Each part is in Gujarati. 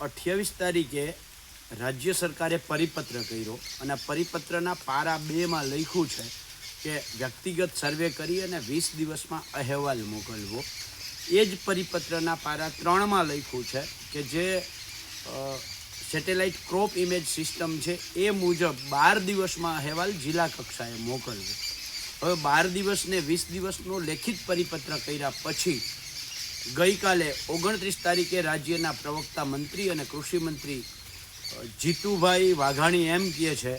28 તારીખે રાજ્ય સરકારે પરિપત્ર કર્યો અને પરિપત્રના પારા 2 માં લખ્યું છે કે વ્યક્તિગત સર્વે કરી અને 20 દિવસમાં અહેવાલ મોકલવો। એ જ પરિપત્રના પારા 3 માં લખ્યું છે કે જે સેટેલાઇટ ક્રોપ ઇમેજ સિસ્ટમ છે એ મુજબ 12 દિવસમાં અહેવાલ જિલ્લા કક્ષાએ મોકલવો। હવે 12 દિવસ ને 20 દિવસનો લેખિત પરિપત્ર કર્યા પછી ગઈકાલે 29 તારીખે રાજ્યના પ્રવક્તા મંત્રી અને કૃષિ મંત્રી જીતુભાઈ વાઘાણી એમ કહે છે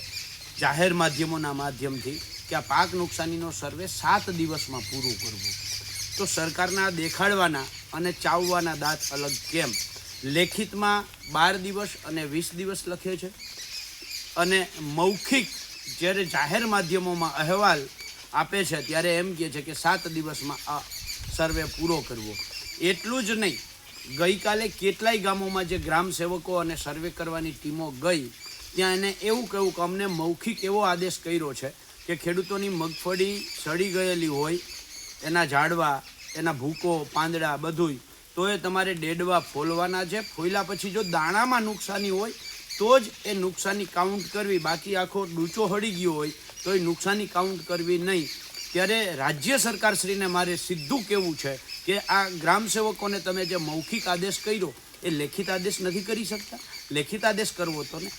જાહેર માધ્યમોના માધ્યમથી કે આ પાક નુકસાનીનો સર્વે 7 દિવસમાં પૂરું કરવું। તો સરકારના દેખાડવાના અને ચાવવાના દાંત અલગ કેમ? લેખિતમાં 12 દિવસ અને 20 દિવસ લખે છે અને મૌખિક જ્યારે જાહેર માધ્યમોમાં અહેવાલ આપે છે ત્યારે એમ કહે છે કે 7 દિવસમાં આ સર્વે પૂરો કરવો। એટલું જ નહીં, ગઈકાલે કેટલાય ગામોમાં જે ગ્રામ સેવકો અને સર્વે કરવાની ટીમો ગઈ ત્યાં એને એવું કહ્યું કે અમને મૌખિક એવો આદેશ કર્યો છે કે ખેડૂતોની મગફળી સડી ગયેલી હોય, એના ઝાડવા, એના ભૂકો, પાંદડા બધુંય, તો એ તમારે ડેડવા ફોલવાના છે। ફોલ્યા પછી જો દાણામાં નુકસાની હોય તો જ એ નુકસાની કાઉન્ટ કરવી, બાકી આખો ડૂચો હળી ગયો હોય તો એ નુકસાની કાઉન્ટ કરવી નહીં। ત્યારે રાજ્ય સરકારશ્રીને મારે સીધું કહેવું છે કે આ ગ્રામ સેવકોને તમે જે મૌખિક આદેશ કર્યો એ લેખિત આદેશ નથી કરી શકતા? લેખિત આદેશ કરવો તો ને,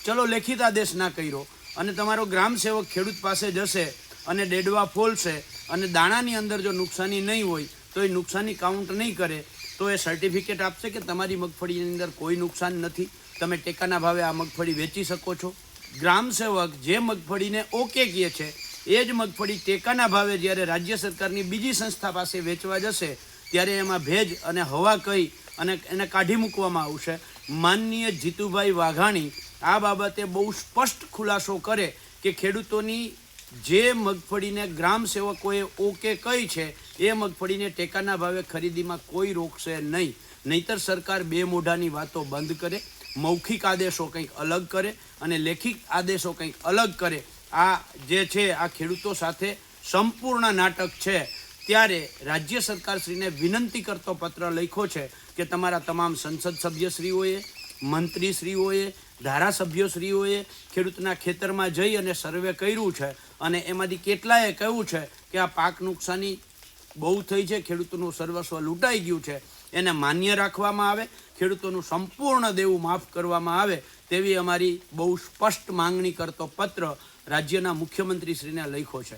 ચલો લેખિત આદેશ ના કર્યો અને તમારો ગ્રામ સેવક ખેડૂત પાસે જશે અને ડેડવા ફોલશે અને દાણાની અંદર જો નુકસાની નહીં હોય તો એ નુકસાની કાઉન્ટ નહીં કરે તો એ સર્ટિફિકેટ આપશે કે તમારી મગફળીની અંદર કોઈ નુકસાન નથી, તમે ટેકાના ભાવે આ મગફળી વેચી શકો છો। ગ્રામ સેવક જે મગફળીને ઓકે કહે છે એ જ મગફળી ટેકાના ભાવે જ્યારે રાજ્ય સરકારની બીજી સંસ્થા પાસે વેચવા જશે ત્યારે એમાં ભેજ અને હવા કઈ અને એને કાઢી મૂકવામાં આવશે। માનનીય જીતુભાઈ વાઘાણી આ બાબતે બહુ સ્પષ્ટ ખુલાસો કરે કે ખેડૂતોની જે મગફળીને ગ્રામ સેવકોએ ઓકે કહી છે એ મગફળીને ટેકાના ભાવે ખરીદીમાં કોઈ રોકશે નહીં, નહીતર સરકાર બે મોઢાની વાતો બંધ કરે, મૌખિક આદેશો કંઈક અલગ કરે અને લેખિત આદેશો કંઈક અલગ કરે। આ જે છે આ ખેડૂતો સાથે સંપૂર્ણ નાટક છે। ત્યારે રાજ્ય સરકારશ્રીને વિનંતી કરતો પત્ર લખ્યો છે કે તમારા તમામ સંસદ સભ્યશ્રીઓએ, મંત્રીશ્રીઓએ, ધારાસભ્યશ્રીઓએ ખેડૂતના ખેતરમાં જઈ અને સર્વે કર્યું છે અને એમાંથી કેટલાએ કહ્યું છે કે આ પાક નુકસાની બહુ થઈ છે, ખેડૂતોનું સર્વસ્વ લૂંટાઈ ગયું છે, એને માન્ય રાખવામાં આવે, ખેડૂતોનું સંપૂર્ણ દેવું માફ કરવામાં આવે તેવી અમારી બહુ સ્પષ્ટ માંગણી કરતો પત્ર રાજ્યના મુખ્યમંત્રીશ્રીને લખ્યો છે।